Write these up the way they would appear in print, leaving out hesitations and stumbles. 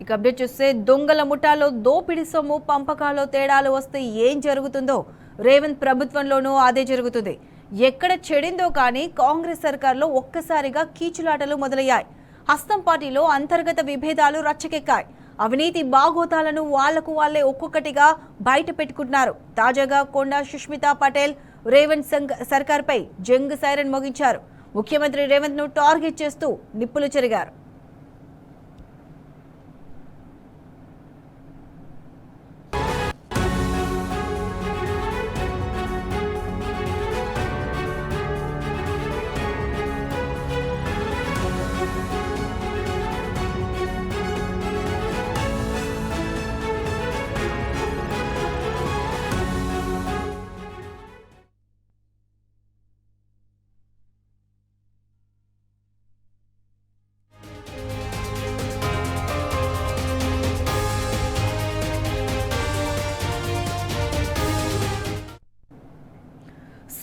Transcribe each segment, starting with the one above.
ఇక అప్డేట్ చూస్తే దొంగల ముఠాలో దోపిడి సొమ్ము పంపకాల్లో తేడాలు వస్తే ఏం జరుగుతుందో రేవంత్ ప్రభుత్వంలోనూ అదే జరుగుతుంది. ఎక్కడ చెడిందో కానీ కాంగ్రెస్ సర్కార్లో ఒక్కసారిగా కీచులాటలు మొదలయ్యాయి. హస్తం పార్టీలో అంతర్గత విభేదాలు రచ్చకెక్కాయి. అవినీతి బాగోతాలను వాళ్లకు వాళ్లే ఒక్కొక్కటిగా బయట పెట్టుకుంటున్నారు. తాజాగా కొండా సుష్మితా పటేల్ రేవంత్ సర్కార్పై జంగ్ సైరన్ మోగించారు. ముఖ్యమంత్రి రేవంత్ ను టార్గెట్ చేస్తూ నిప్పులు చెరిగారు.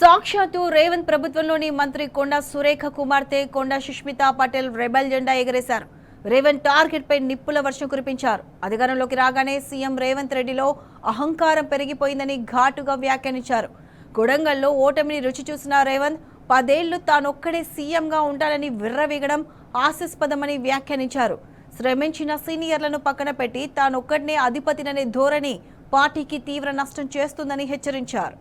సాక్షాత్తు రేవంత్ ప్రభుత్వంలోని మంత్రి కొండా సురేఖ కుమార్తె కొండా సుష్మితా పటేల్ రెబల్ జెండా ఎగరేశారు. రేవంత్ టార్గెట్ పై నిప్పుల వర్షం కురిపించారు. అధికారంలోకి రాగానే సీఎం రేవంత్ రెడ్డిలో అహంకారం పెరిగిపోయిందని ఘాటుగా వ్యాఖ్యానించారు. కొడంగల్లో ఓటమిని రుచి చూసిన రేవంత్ 10 ఏళ్లు తానొక్కడే సీఎంగా ఉంటానని విర్రవీగడం హాస్యాస్పదమని వ్యాఖ్యానించారు. శ్రమించిన సీనియర్లను పక్కన పెట్టి తానొక్కడనే అధిపతిననే ధోరణి పార్టీకి తీవ్ర నష్టం చేస్తుందని హెచ్చరించారు.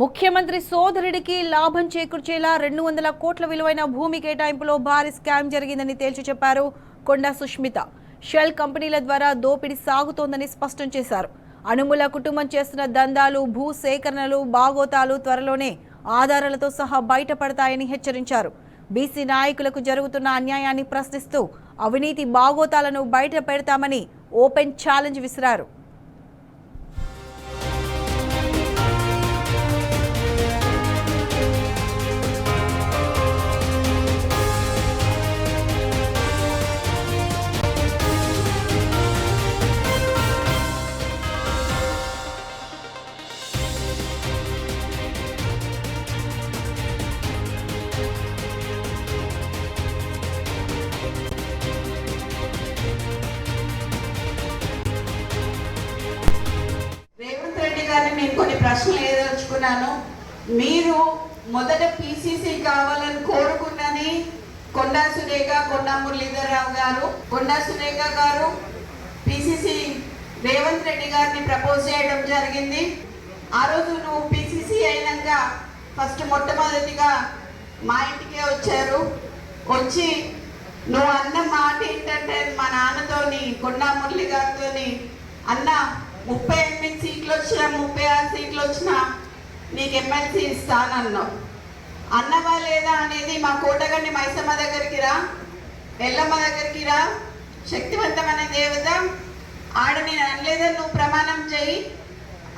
ముఖ్యమంత్రి సోదరుడికి లాభం చేకూర్చేలా 200 కోట్ల విలువైన భూమి కేటాయింపులో భారీ స్కామ్ జరిగిందని తేల్చి చెప్పారు కొండా సుష్మిత. షెల్ కంపెనీల ద్వారా దోపిడీ సాగుతోందని స్పష్టం చేశారు. అనుముల కుటుంబం చేస్తున్న దందాలు, భూ సేకరణలు, బాగోతాలు త్వరలోనే ఆధారాలతో సహా బయటపడతాయని హెచ్చరించారు. బీసీ నాయకులకు జరుగుతున్న అన్యాయాన్ని ప్రశ్నిస్తూ అవినీతి బాగోతాలను బయట పెడతామని ఓపెన్ ఛాలెంజ్ విసిరారు. నేను కొన్ని ప్రశ్నలు ఏదలుచుకున్నాను. మీరు మొదట పిసిసి కావాలని కోరుకున్నది కొండా సురేఖ, కొండా మురళీధరరావు గారు. కొండా సురేఖ గారు పిసిసి రేవంత్ రెడ్డి గారిని ప్రపోజ్ చేయడం జరిగింది. ఆ రోజు నువ్వు పిసిసి అయినాక ఫస్ట్ మొట్టమొదటిగా మా ఇంటికే వచ్చారు. వచ్చి నువ్వు అన్న మాట ఏంటంటే మా నాన్నతోని కొండా మురళి గారితోని అన్న 38 సీట్లు వచ్చినా 36 సీట్లు వచ్చినా నీకు ఎమ్మెల్సీ ఇస్తానన్నావు. అన్నవా లేదా అనేది మా కోటగండి మైసమ్మ దగ్గరికి రా, ఎల్లమ్మ దగ్గరికి రా, శక్తివంతమైన దేవత ఆడ నేను అనలేదని నువ్వు ప్రమాణం చేయి,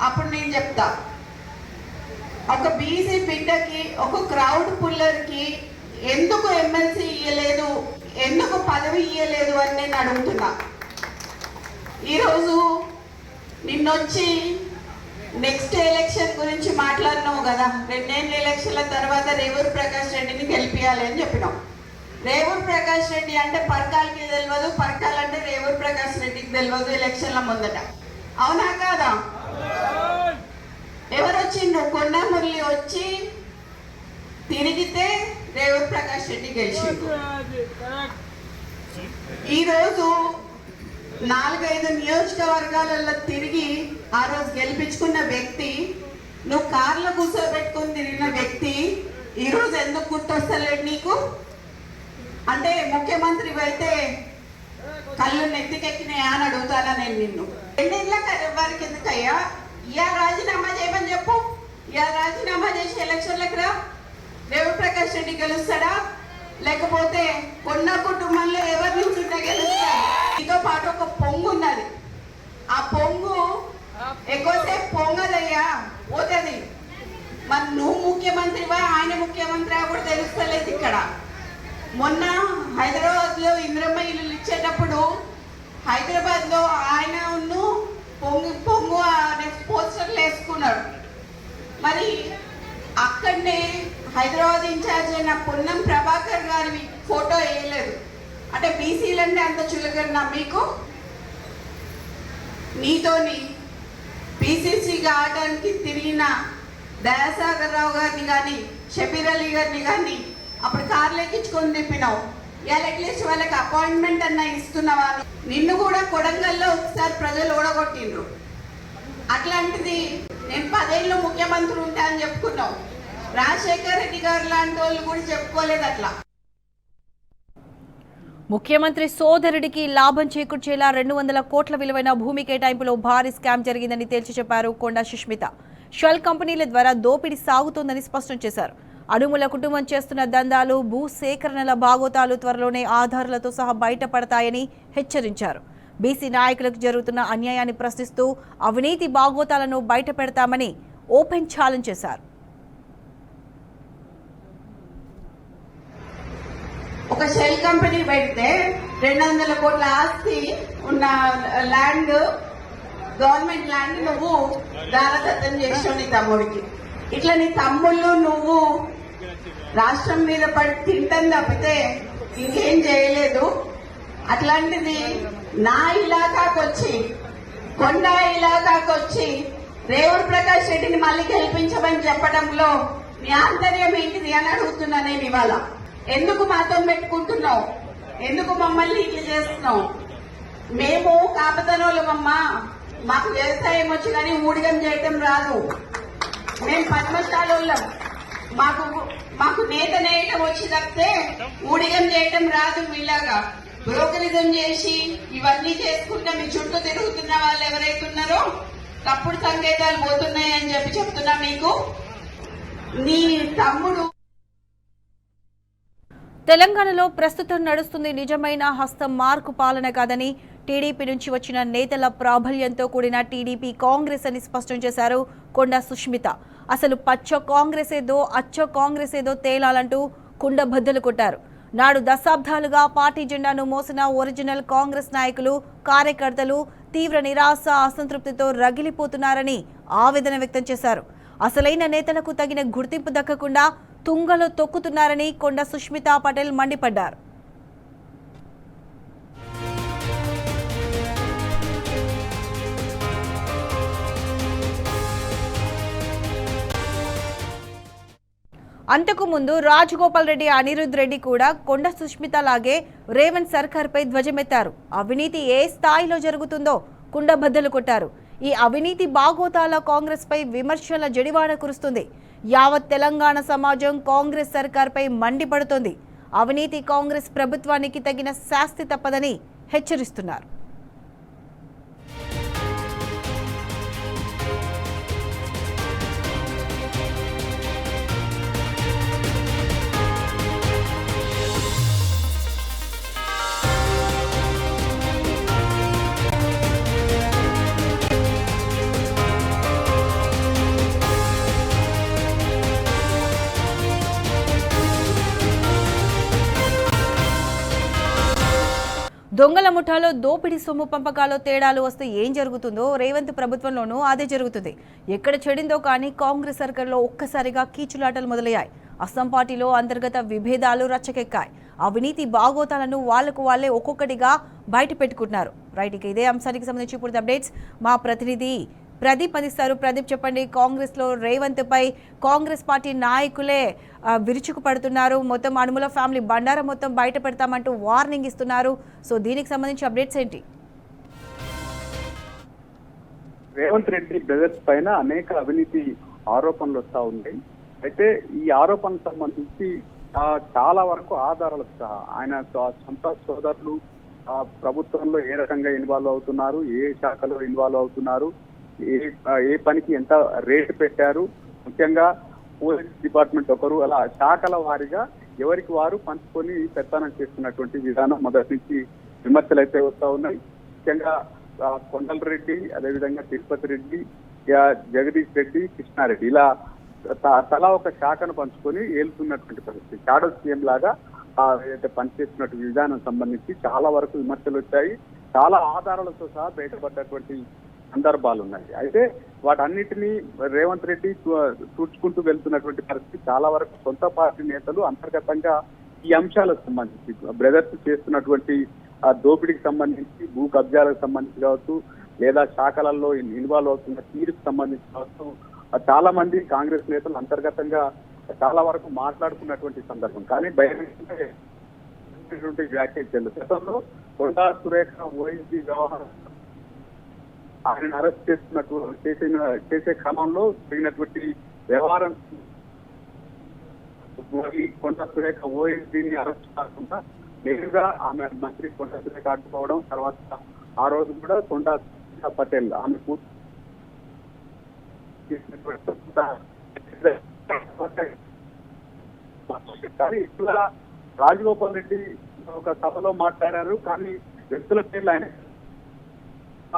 అప్పుడు నేను చెప్తా. ఒక బీసీ బిడ్డకి, ఒక క్రౌడ్ పుల్లర్కి ఎందుకు ఎమ్మెల్సీ ఇయ్యలేదు, ఎందుకు పదవి ఇయ్యలేదు అని నేను అడుగుతున్నా. ఈరోజు నిన్నొచ్చి నెక్స్ట్ ఎలక్షన్ గురించి మాట్లాడినావు కదా. 2 ఏళ్ళ ఎలక్షన్ల తర్వాత రేవూరు ప్రకాష్ రెడ్డిని గెలిపియాలి అని చెప్పినావు. రేవూరు ప్రకాష్ రెడ్డి అంటే పర్కాలకి తెలియదు, పర్కాల్ అంటే రేవూరు ప్రకాష్ రెడ్డికి తెలియదు ఎలక్షన్ల ముందట. అవునా కాదా? ఎవరు వచ్చిండ్రు? కొండా మురళి వచ్చి తిరిగితే రేవూరు ప్రకాష్ రెడ్డి గెలిచిండు. ఈరోజు 4-5 నియోజకవర్గాలలో తిరిగి ఆ రోజు గెలిపించుకున్న వ్యక్తి, నువ్వు కార్లో కూర్చోబెట్టుకుని తిరిగిన వ్యక్తి ఈరోజు ఎందుకు గుర్తొస్తలేడు నీకు? అంటే ముఖ్యమంత్రి అయితే కళ్ళు నెత్తికెక్కినాయా అని అడుగుతానా నేను నిన్ను. 2 ఏళ్ళ వారికి ఎందుకయ్యా? ఇవాళ రాజీనామా చేయమని చెప్పు. ఇవాళ రాజీనామా చేసి ఎలక్షన్లకు రా. రేవూరు ప్రకాష్ రెడ్డి గెలుస్తాడా? లేకపోతే కొండా కుటుంబంలో ఎవరి నుంచి గెలుస్తారు? దీంతో పాటు ఒక పొంగు ఉన్నది. ఆ పొంగు ఎక్కువసేపు పొంగదయ్యా, పోతుంది. మరి నువ్వు ముఖ్యమంత్రివా ఇక్కడ. మొన్న హైదరాబాద్లో ఇందిరమ్మ ఇల్లు ఇచ్చేటప్పుడు హైదరాబాద్లో ఆయన పొంగు అనే పోస్టర్లు వేసుకున్నాడు. మరి అక్కడనే హైదరాబాద్ ఇన్ఛార్జ్ అయిన పొన్నం ప్రభాకర్ గారి ఫోటో వేయలేదు. అంటే బీసీలంటే అంత చులకన్నా మీకు? నీతోని పీసీసీ కావడానికి తిరిగిన దయాసాగర్ రావు గారిని కానీ షబీర్ అలీ గారిని కానీ అప్పుడు కార్లు ఎక్కించుకొని తిప్పినావు. ఇవాళ అట్లీస్ట్ వాళ్ళకి అపాయింట్మెంట్ అన్న ఇస్తున్నావా? నిన్ను కూడా కొడంగల్లో ఒకసారి ప్రజలు ఓడగొట్టిండ్రు. అట్లాంటిది నేను 10 ఏళ్ళు ముఖ్యమంత్రి ఉంటా అని చెప్పుకున్నావు. రాజశేఖర్ రెడ్డి గారు లాంటి వాళ్ళు కూడా చెప్పుకోలేదు అట్లా. ముఖ్యమంత్రి సోదరుడికి లాభం చేకూర్చేలా 200 కోట్ల విలువైన భూమి కేటాయింపులో భారీ స్కామ్ జరిగిందని తేల్చి చెప్పారు కొండా సుష్మిత. షెల్ కంపెనీల ద్వారా దోపిడీ సాగుతోందని స్పష్టం చేశారు. అనుముల కుటుంబం చేస్తున్న దందాలు, భూ సేకరణల భాగోతాలు త్వరలోనే ఆధారాలతో సహా బయటపడతాయని హెచ్చరించారు. బీసీ నాయకులకు జరుగుతున్న అన్యాయాన్ని ప్రశ్నిస్తూ అవినీతి భాగోతాలను బయట పెడతామని ఓపెన్ ఛాలెంజ్ చేశారు. ఒక షెల్ కంపెనీ పెడితే 200 కోట్ల ఆస్తి ఉన్న ల్యాండ్, గవర్నమెంట్ ల్యాండ్ నువ్వు దారదత్తం చేసావు నీ తమ్ముడికి. ఇట్లా నీ తమ్ముళ్ళు నువ్వు రాష్ట్రం మీద పడి తింటని తప్పితే ఇంకేం చేయలేదు. అట్లాంటిది నా ఇలాకాకొచ్చి, కొండా ఇలాకాకొచ్చి రేవూర్ ప్రకాష్ రెడ్డిని మళ్ళీ గెలిపించమని చెప్పడంలో నీ ఆంతర్యం ఏంటిది అని అడుగుతున్నా నేను ఇవాళ. ఎందుకు మాతో పెట్టుకుంటున్నావు? ఎందుకు మమ్మల్ని ఇట్లా చేస్తున్నావు? మేము కాపతనోళ్ళమమ్మా, మాకు వ్యవసాయం వచ్చి కానీ ఊడిగం చేయటం రాదు. మేము పద్మశాలోళ్ళం, మాకు నేత నేయటం వచ్చి తప్పితే ఊడిగం చేయటం రాదు. మీలాగా బ్రోకరిజం చేసి ఇవన్నీ చేసుకుంటే మీ చుట్టూ తిరుగుతున్న వాళ్ళు ఎవరైతే ఉన్నారో తప్పుడు సంకేతాలు పోతున్నాయని చెప్తున్నా మీకు. నీ తమ్ముడు తెలంగాణలో ప్రస్తుతం నడుస్తుంది నిజమైన హస్తం మార్కు పాలన కాదని, టీడీపీ నుంచి వచ్చిన నేతల ప్రాబల్యంతో కూడిన టీడీపీ కాంగ్రెస్ అని స్పష్టం చేశారు కొండా సుష్మిత. అసలు పచ్చ కాంగ్రెస్ ఏదో అచ్చ కాంగ్రెస్ ఏదో తేలాలంటూ కుండబద్దలు కొట్టారు. నాడు దశాబ్దాలుగా పార్టీ జెండాను మోసిన ఒరిజినల్ కాంగ్రెస్ నాయకులు, కార్యకర్తలు తీవ్ర నిరాశ, అసంతృప్తితో రగిలిపోతున్నారని ఆవేదన వ్యక్తం చేశారు. అసలైన నేతలకు తగిన గుర్తింపు దక్కకుండా తుంగలో తొక్కుతున్నారని కొండా సుష్మితా పటేల్ మండిపడ్డారు. అంతకు ముందు రాజగోపాల్ రెడ్డి, అనిరుద్ రెడ్డి కూడా కొండా సుష్మిత లాగే రేవంత్ సర్కార్పై ధ్వజమెత్తారు. అవినీతి ఏ స్థాయిలో జరుగుతుందో కుండబద్దలు కొట్టారు. ఈ అవినీతి బాగోతాల కాంగ్రెస్ పై విమర్శల జడివాడ కురుస్తుంది. యావత్ తెలంగాణ సమాజం కాంగ్రెస్ సర్కార్పై మండిపడుతోంది. అవినీతి కాంగ్రెస్ ప్రభుత్వానికి తగిన శాస్తి తప్పదని హెచ్చరిస్తున్నారు. దొంగల ముఠాలో దోపిడీ సొమ్ము పంపకాల్లో తేడాలు వస్తే ఏం జరుగుతుందో రేవంత్ ప్రభుత్వంలోనూ అదే జరుగుతుంది. ఎక్కడ చెడిందో కానీ కాంగ్రెస్ సర్కార్లో ఒక్కసారిగా కీచులాటలు మొదలయ్యాయి. అస్సాం పార్టీలో అంతర్గత విభేదాలు రచ్చకెక్కాయి. అవినీతి బాగోతాలను వాళ్లకు వాళ్లే ఒక్కొక్కటిగా బయట పెట్టుకుంటున్నారు. రైట్, ఇక ఇదే అంశానికి సంబంధించి పూర్తి అప్డేట్స్ మా ప్రతినిధి ప్రదీప్ అందిస్తారు. ప్రదీప్, చెప్పండి. కాంగ్రెస్ లో రేవంత్ పై కాంగ్రెస్ పార్టీ నాయకులే విరుచుకు పడుతున్నారు. మొత్తం అనుముల ఫ్యామిలీ బండారం మొత్తం బయట పెడతామంటూ వార్నింగ్ ఇస్తున్నారు. సో దీనికి సంబంధించి అప్డేట్స్ ఏంటి? రేవంత్ రెడ్డి బ్రదర్స్ పైన అనేక అవినీతి ఆరోపణలు వస్తా ఉన్నాయి. అయితే ఈ ఆరోపణలకు సంబంధించి చాలా వరకు ఆధారాలు ఆయన సొంత సోదరులు ప్రభుత్వంలో ఏ రకంగా ఇన్వాల్వ్ అవుతున్నారు, ఏ శాఖలో ఇన్వాల్వ్ అవుతున్నారు, ఏ పనికి ఎంత రేటు పెట్టారు, ముఖ్యంగా పోలీస్ డిపార్ట్మెంట్ ఒకరు, అలా శాఖల వారీగా ఎవరికి వారు పంచుకొని పెత్తనం చేస్తున్నటువంటి విధానం మొదటి నుంచి విమర్శలు అయితే వస్తూ ఉన్నాయి. ముఖ్యంగా కొండల రెడ్డి, అదేవిధంగా తిరుపతి రెడ్డి, జగదీష్ రెడ్డి, కృష్ణారెడ్డి, ఇలా తలా ఒక శాఖను పంచుకొని ఏలుతున్నటువంటి పరిస్థితి. షాడో సీఎం లాగా ఏదైతే పనిచేస్తున్నట్టు విధానం సంబంధించి చాలా వరకు విమర్శలు వచ్చాయి. చాలా ఆధారాలతో సహా బయటపడ్డటువంటి సందర్భాలు ఉన్నాయి. అయితే వాటన్నిటినీ రేవంత్ రెడ్డి చూడ్చుకుంటూ వెళ్తున్నటువంటి పరిస్థితి. చాలా వరకు సొంత పార్టీ నేతలు అంతర్గతంగా ఈ అంశాలకు సంబంధించి బ్రదర్స్ చేస్తున్నటువంటి దోపిడీకి సంబంధించి, భూ కబ్జాలకు సంబంధించి కావచ్చు, లేదా శాఖలలో ఇన్వాల్వ్ అవుతున్న తీరుకు సంబంధించి కావచ్చు, చాలా మంది కాంగ్రెస్ నేతలు అంతర్గతంగా చాలా వరకు మాట్లాడుకున్నటువంటి సందర్భం. కానీ బహిరంగ వ్యాఖ్యలు గతంలో కొండా సురేఖ ఓఎస్డీ వ్యవహారం ఆయన అరెస్ట్ చేసే క్రమంలో జరిగినటువంటి వ్యవహారం కొండా సురేఖ ఓఎస్డీని అరెస్ట్ కాకుండా నేరుగా ఆమె మంత్రి కొండా సురేఖ అడ్డుకోవడం, తర్వాత ఆ రోజు కూడా కొండా పటేల్ ఆమె కానీ ఇట్లా రాజగోపాల్ రెడ్డి ఒక సభలో మాట్లాడారు. కానీ వ్యక్తుల పేర్లు ఆయన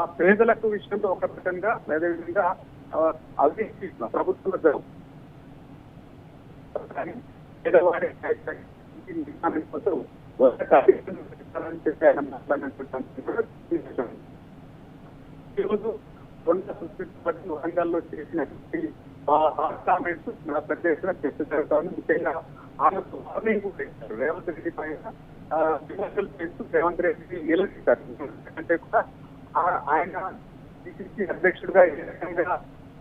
ఆ పేదలకు విషయంలో ఒక రకంగా, అదేవిధంగా అవినీతి ప్రభుత్వం పేదవాడి కోసం చెప్పి ఆయన మాట్లాడినటువంటి ఈరోజు వరంగల్లో చేసినటువంటి కామెంట్స్ పెద్ద ఎత్తున చర్చ జరుగుతాను. ముఖ్యంగా ఆమెకు వార్నింగ్ కూడా ఇచ్చారు. రేవంత్ రెడ్డి పైన విమర్శలు చేస్తూ రేవంత్ రెడ్డిని నిలదీశారు. అంటే కూడా ఆయన పిసిసి అధ్యక్షుడిగా ఏ రకంగా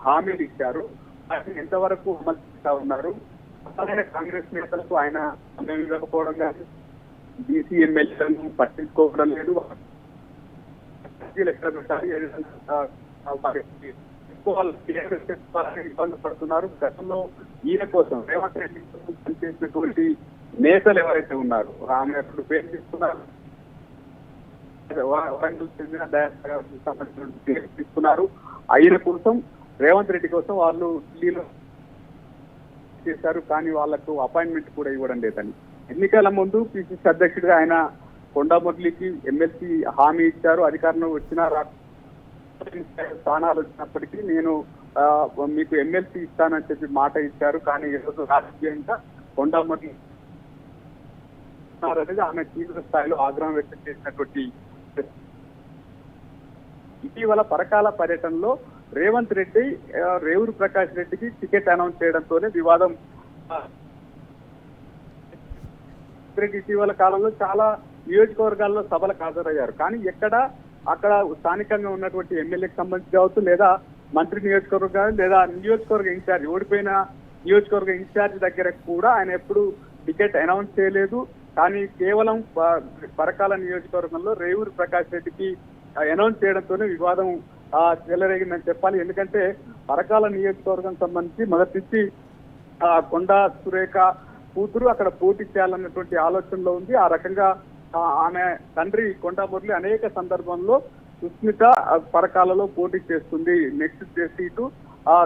హామీలు ఇచ్చారు, ఆయన ఎంతవరకు అమలు చేస్తా ఉన్నారు, అసలైన కాంగ్రెస్ నేతలకు ఆయన సమయం ఇవ్వకపోవడం కానీ, బీసీ ఎమ్మెల్యేలను పట్టించుకోవడం లేదు, ఎక్కడ పెట్టాలి, ఏ విధంగా ఇబ్బంది పడుతున్నారు. గతంలో ఈయన కోసం రేవంత్ రెడ్డి కోసం పనిచేసినటువంటి నేతలు ఎవరైతే ఉన్నారు, ఆమె అప్పుడు పేరు తీసుకున్నారు, వరంగల్ చెందిన సంబంధించిన తీసుకున్నారు. ఆయన కోసం రేవంత్ రెడ్డి కోసం వాళ్ళు ఢిల్లీలో చేశారు. కానీ వాళ్లకు అపాయింట్మెంట్ కూడా ఇవ్వడం లేదని ఎన్నికల ముందు పిసిసి అధ్యక్షుడిగా ఆయన కొండా మురళికి ఎమ్మెల్సీ హామీ ఇచ్చారు. అధికారంలో వచ్చిన స్థానాలు వచ్చినప్పటికీ నేను మీకు ఎమ్మెల్సీ ఇస్తానని చెప్పి మాట ఇచ్చారు. కానీ ఈరోజు రాజకీయంగా కొండా మురళి అనేది ఆమె తీవ్ర స్థాయిలో ఆగ్రహం వ్యక్తం చేసినటువంటి ఇటీవల పరకాల పర్యటనలో రేవంత్ రెడ్డి రేవూరు ప్రకాష్ రెడ్డికి టికెట్ అనౌన్స్ చేయడంతోనే వివాదం. ఇటీవల కాలంలో చాలా నియోజకవర్గాల్లో సభలకు హాజరయ్యారు. కానీ అక్కడ స్థానికంగా ఉన్నటువంటి ఎమ్మెల్యేకి సంబంధించి కావచ్చు, లేదా మంత్రి నియోజకవర్గం, లేదా నియోజకవర్గ ఇన్ఛార్జ్, ఓడిపోయిన నియోజకవర్గ ఇన్ఛార్జ్ దగ్గర కూడా ఆయన ఎప్పుడు టికెట్ అనౌన్స్ చేయలేదు. కానీ కేవలం పరకాల నియోజకవర్గంలో రేవూరు ప్రకాష్ రెడ్డికి అనౌన్స్ చేయడంతోనే వివాదం చెలరేగిందని చెప్పాలి. ఎందుకంటే పరకాల నియోజకవర్గం సంబంధించి మొదటి నుంచి కొండా సురేఖ కూతురు అక్కడ పోటీ చేయాలన్నటువంటి ఆలోచనలో ఉంది. ఆ రకంగా ఆమె తండ్రి కొండా మురళి అనేక సందర్భంలో సుస్మిత పరకాలలో పోటీ చేస్తుంది, నెక్స్ట్ సీటు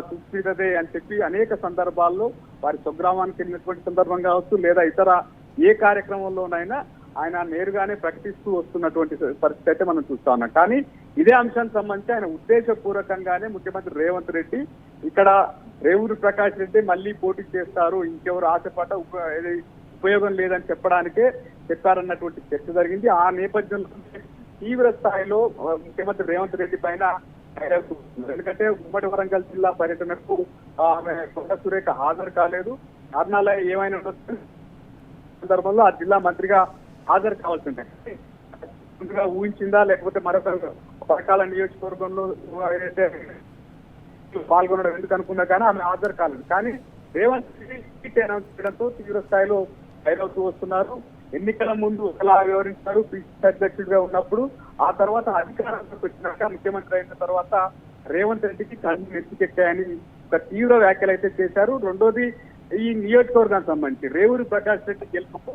సుస్మితదే అని చెప్పి అనేక సందర్భాల్లో వారి స్వగ్రామానికి వెళ్ళినటువంటి సందర్భం కావచ్చు, లేదా ఇతర ఏ కార్యక్రమంలోనైనా ఆయన నేరుగానే ప్రకటిస్తూ వస్తున్నటువంటి పరిస్థితి అయితే మనం చూస్తా ఉన్నాం. కానీ ఇదే అంశానికి సంబంధించి ఆయన ఉద్దేశపూర్వకంగానే ముఖ్యమంత్రి రేవంత్ రెడ్డి ఇక్కడ రేవూరు ప్రకాష్ రెడ్డి మళ్ళీ పోటీ చేస్తారు, ఇంకెవరు ఆశపడ్డ ఉపయోగం లేదని చెప్పడానికే చెప్పారన్నటువంటి చర్చ జరిగింది. ఆ నేపథ్యంలో తీవ్ర స్థాయిలో ముఖ్యమంత్రి రేవంత్ రెడ్డి పైన ఎందుకంటే ఉమ్మడి వరంగల్ జిల్లా పర్యటనకు ఆమె కొండా సురేఖ హాజరు కాలేదు. కారణాలు ఏమైనా సందర్భంలో ఆ జిల్లా మంత్రిగా హాజరు కావాల్సి ఉంటాయి. ముందుగా ఊహించిందా, లేకపోతే మరొక పరకాల నియోజకవర్గంలో ఏదైతే పాల్గొనడం ఎందుకు అనుకున్నా కానీ ఆమె హాజరు కాలేదు. కానీ రేవంత్ రెడ్డి అనౌన్స్ చేయడంతో తీవ్ర స్థాయిలో ఫైరవుతూ వస్తున్నారు. ఎన్నికల ముందు ఒకలా వివరించారు పిసిసి అధ్యక్షుడిగా ఉన్నప్పుడు, ఆ తర్వాత అధికారంలోకి వచ్చినాక ముఖ్యమంత్రి అయిన తర్వాత రేవంత్ రెడ్డికి కళ్ళు నెత్తికెట్టాయని ఒక తీవ్ర వ్యాఖ్యలు అయితే చేశారు. రెండోది ఈ నియోజకవర్గానికి సంబంధించి రేవూరు ప్రకాష్ రెడ్డి గెలుపుకు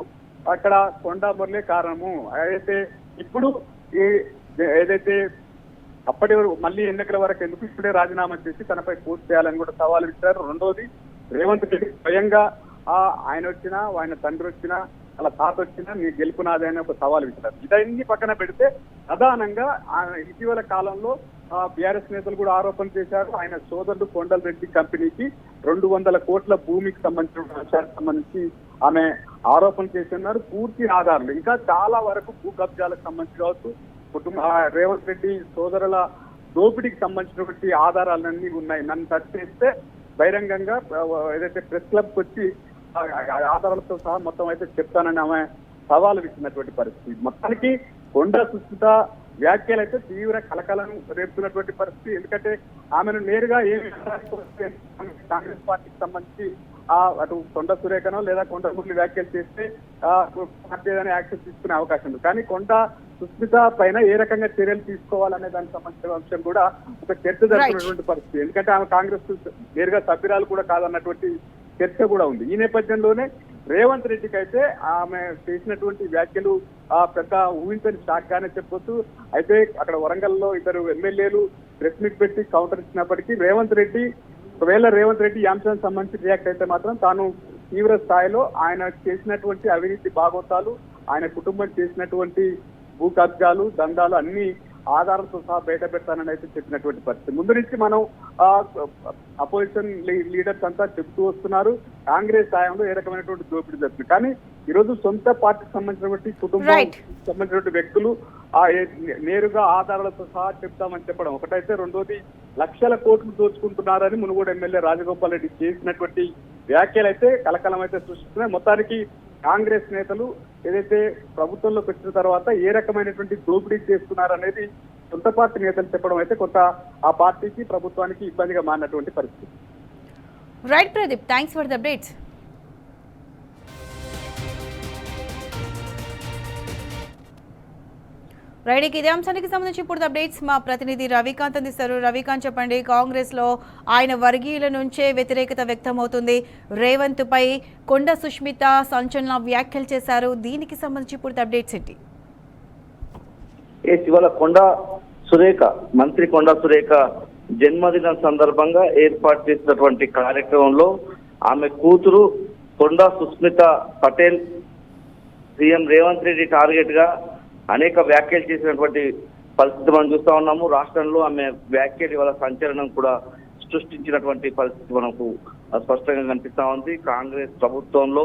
అక్కడ కొండా మురళి కారణము. అయితే ఇప్పుడు ఏదైతే అప్పటి మళ్ళీ ఎన్నికల వరకు ఎందుకు ఇప్పుడే రాజీనామా చేసి తనపై పూర్తి చేయాలని కూడా సవాల్ ఇచ్చారు. రెండోది రేవంత్ రెడ్డి స్వయంగా ఆయన వచ్చినా, ఆయన తండ్రి వచ్చినా, అలా తాత వచ్చినా నీ గెలుపు నాదే అని ఒక సవాల్ ఇచ్చారు. ఇదన్నీ పక్కన పెడితే ప్రధానంగా ఇటీవల కాలంలో బీఆర్ఎస్ నేతలు కూడా ఆరోపణ చేశారు. ఆయన సోదరుడు కొండల్ రెడ్డి కంపెనీకి 200 కోట్ల భూమికి సంబంధించిన అంశానికి సంబంధించి ఆమె ఆరోపణ చేస్తున్నారు. పూర్తి ఆధారాలు ఇంకా చాలా వరకు భూ కబ్జాలకు సంబంధించి కావచ్చు, రేవంత్ రెడ్డి సోదరుల దోపిడీకి సంబంధించినటువంటి ఆధారాలన్నీ ఉన్నాయి. నన్ను టచ్ చేస్తే బహిరంగంగా ఏదైతే ప్రెస్ క్లబ్కి వచ్చి ఆధారాలతో సహా మొత్తం అయితే చెప్తానని ఆమె సవాలు ఇచ్చినటువంటి పరిస్థితి. మొత్తానికి కొండా సుస్మిత వ్యాఖ్యలు అయితే తీవ్ర కలకలను రేపుతున్నటువంటి పరిస్థితి. ఎందుకంటే ఆమెను నేరుగా ఏమి కాంగ్రెస్ పార్టీకి సంబంధించి అటు కొండ సురేఖనో లేదా కొండ మురళి వ్యాఖ్యలు చేస్తే పార్టీ ఏదైనా యాక్షన్ తీసుకునే అవకాశం ఉంది. కానీ కొండ సుస్మిత పైన ఏ రకంగా చర్యలు తీసుకోవాలనే దానికి సంబంధించిన అంశం కూడా ఒక చర్చ జరుగుతున్నటువంటి పరిస్థితి. ఎందుకంటే ఆమె కాంగ్రెస్ నేరుగా సభ్యురాలు కూడా కాదన్నటువంటి చర్చ కూడా ఉంది. ఈ నేపథ్యంలోనే రేవంత్ రెడ్డికి అయితే ఆమె చేసినటువంటి వ్యాఖ్యలు పెద్ద ఊహించని షాక్ గానే చెప్పొచ్చు. అయితే అక్కడ వరంగల్లో ఇద్దరు ఎమ్మెల్యేలు ప్రెస్ మీట్ పెట్టి కౌంటర్ ఇచ్చినప్పటికీ ఒకవేళ రేవంత్ రెడ్డి ఈ అంశానికి సంబంధించి రియాక్ట్ అయితే మాత్రం తాను తీవ్ర స్థాయిలో ఆయన చేసినటువంటి అవినీతి బాగోతాలు, ఆయన కుటుంబం చేసినటువంటి భూ కబ్జాలు, దందాలు అన్ని ఆధారాలతో సహా బయట పెడతానని అయితే చెప్పినటువంటి పరిస్థితి. ముందు నుంచి మనం అపోజిషన్ లీడర్స్ అంతా చెప్తూ వస్తున్నారు కాంగ్రెస్ సాయంలో ఏ రకమైనటువంటి దోపిడీ జరుగుతుంది. కానీ ఈరోజు సొంత పార్టీకి సంబంధించినటువంటి కుటుంబం సంబంధించినటువంటి వ్యక్తులు నేరుగా ఆధారాలతో సహా చెప్తామని చెప్పడం ఒకటైతే, రెండోది లక్షల కోట్లు దోచుకుంటున్నారని మునుగోడు ఎమ్మెల్యే రాజగోపాల్ రెడ్డి చేసినటువంటి వ్యాఖ్యలు అయితే కలకలం అయితే సృష్టిస్తున్నాయి. మొత్తానికి కాంగ్రెస్ నేతలు ఏదైతే ప్రభుత్వంలోకి వచ్చిన తర్వాత ఏ రకమైనటువంటి దోపిడీ చేస్తున్నారనేది సొంత పార్టీ నేతలు చెప్పడం అయితే కొంత ఆ పార్టీకి ప్రభుత్వానికి ఇబ్బందిగా మారినటువంటి పరిస్థితి. Right Pradeep, thanks for the updates. Right, ఇదే అంశానికి సంబంధించి ఇప్పుడు అప్డేట్స్ మా ప్రతినిధి రవికాంత్ అందిస్తారు. రవికాంత్, చెప్పండి, కాంగ్రెస్ లో ఆయన వర్గీయుల నుంచే వ్యతిరేకత వ్యక్తమవుతుంది. రేవంత్ పై కొండ సుష్మిత సంచలన వ్యాఖ్యలు చేశారు. దీనికి సంబంధించి ఇప్పుడు అప్డేట్స్ ఏంటి? ఇవాళ మంత్రి కొండా సురేఖ జన్మదినం సందర్భంగా ఏర్పాటు చేసినటువంటి కార్యక్రమంలో ఆమె కూతురు కొండా సుస్మిత పటేల్ సీఎం రేవంత్ రెడ్డి టార్గెట్ గా అనేక వ్యాఖ్యలు చేసినటువంటి పరిస్థితి మనం చూస్తా ఉన్నాము. రాష్ట్రంలో ఆమె వ్యాఖ్యలు ఇవాళ సంచలనం కూడా సృష్టించినటువంటి పరిస్థితి మనకు స్పష్టంగా కనిపిస్తా ఉంది. కాంగ్రెస్ ప్రభుత్వంలో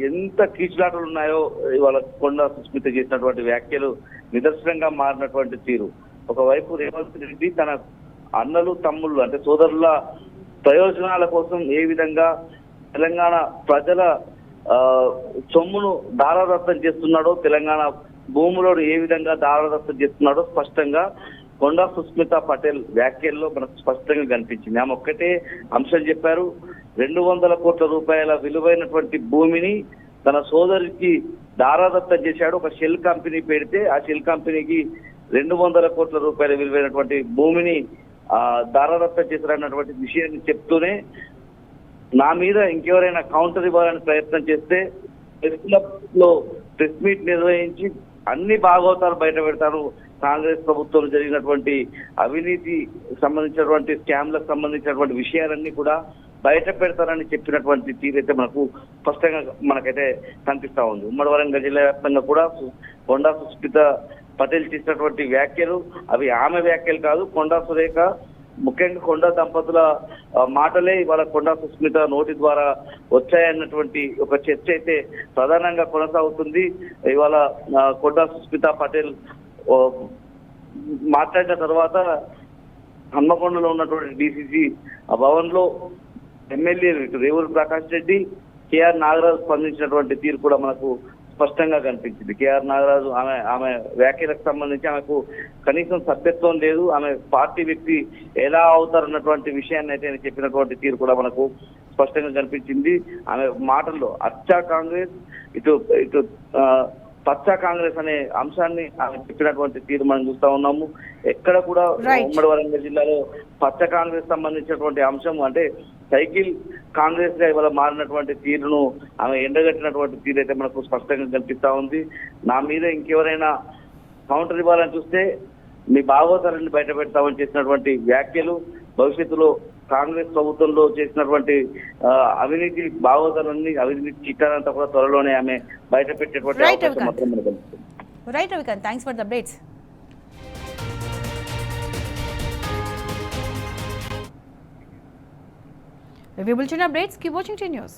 ఎంత కీచులాటలు ఉన్నాయో ఇవాళ కొండా సుస్మిత చేసినటువంటి వ్యాఖ్యలు నిదర్శనంగా మారినటువంటి తీరు. ఒకవైపు రేవంత్ రెడ్డి తన అన్నలు తమ్ముళ్ళు అంటే సోదరుల ప్రయోజనాల కోసం ఏ విధంగా తెలంగాణ ప్రజల సొమ్మును దారాదత్తం చేస్తున్నాడో, తెలంగాణ భూములను ఏ విధంగా దారాదత్తం చేస్తున్నాడో స్పష్టంగా కొండా సుస్మిత పటేల్ వ్యాఖ్యల్లో మనకు స్పష్టంగా కనిపించింది. ఆమె ఒక్కటే అంశం చెప్పారు. 200 కోట్ల రూపాయల విలువైనటువంటి భూమిని తన సోదరికి దారాదత్తం చేశాడు. ఒక షెల్ కంపెనీ పెడితే ఆ షెల్ కంపెనీకి 200 కోట్ల రూపాయల విలువైనటువంటి భూమిని దారాదత్తం చేశారన్నటువంటి విషయాన్ని చెప్తూనే నా మీద ఇంకెవరైనా కౌంటర్ ఇవ్వాలని ప్రయత్నం చేస్తే ప్రెస్ క్లబ్ లో ప్రెస్ మీట్ నిర్వహించి అన్ని భాగవతాలు బయట పెడతారు. కాంగ్రెస్ ప్రభుత్వం జరిగినటువంటి అవినీతి సంబంధించినటువంటి స్కామ్లకు సంబంధించినటువంటి విషయాలన్నీ కూడా బయట పెడతారని చెప్పినటువంటి తీరైతే మనకు స్పష్టంగా మనకైతే కనిపిస్తా ఉంది. ఉమ్మడి వరంగల్ జిల్లా వ్యాప్తంగా కూడా కొండా సుస్మిత పటేల్ చేసినటువంటి వ్యాఖ్యలు అవి ఆమె వ్యాఖ్యలు కాదు. కొండా సురేఖ ముఖ్యంగా కొండా దంపతుల మాటలే ఇవాళ కొండా సుస్మిత నోటి ద్వారా వచ్చాయన్నటువంటి ఒక చర్చ అయితే ప్రధానంగా కొనసాగుతుంది. ఇవాళ కొండా సుస్మిత పటేల్ మాట్లాడిన తర్వాత హన్మకొండలో ఉన్నటువంటి డిసిసి భవన్ లో ఎమ్మెల్యే రేవూరు ప్రకాష్ రెడ్డి, కేఆర్ నాగరాజు స్పందించినటువంటి తీరు కూడా మనకు స్పష్టంగా కనిపించింది. కేఆర్ నాగరాజు ఆమె వ్యాఖ్యలకు సంబంధించి ఆమెకు కనీసం సభ్యత్వం లేదు, ఆమె పార్టీ వ్యక్తి ఎలా అవుతారన్నటువంటి విషయాన్ని అయితే చెప్పినటువంటి తీరు కూడా మనకు స్పష్టంగా కనిపించింది. ఆమె మాటల్లో అచ్చా కాంగ్రెస్ ఇటు పచ్చా కాంగ్రెస్ అనే అంశాన్ని ఆమె చెప్పినటువంటి తీరు మనం చూస్తా ఉన్నాము. ఎక్కడ కూడా ఉమ్మడి వరంగల్ జిల్లాలో పచ్చ కాంగ్రెస్ సంబంధించినటువంటి అంశం అంటే సైకిల్ కాంగ్రెస్ గా ఇవాళ మారినటువంటి తీరును ఆమె ఎండగట్టినటువంటి తీరు అయితే మనకు స్పష్టంగా కనిపిస్తా ఉంది. నా మీద ఇంకెవరైనా కౌంటర్ ఇవ్వాలని చూస్తే మీ భాగవతాలన్నీ బయట పెడతామని చేసినటువంటి వ్యాఖ్యలు భవిష్యత్తులో కాంగ్రెస్ ప్రభుత్వంలో చేసినటువంటి అవినీతి భాగవతాలన్నీ అవినీతి చిట్టాలంతా కూడా త్వరలోనే ఆమె బయట పెట్టేటువంటి అవకాశం మాత్రం మనకు కనిపిస్తుంది. Right Ravikanth, thanks for the updates. ఇవి bulletin updates. Keep watching T news.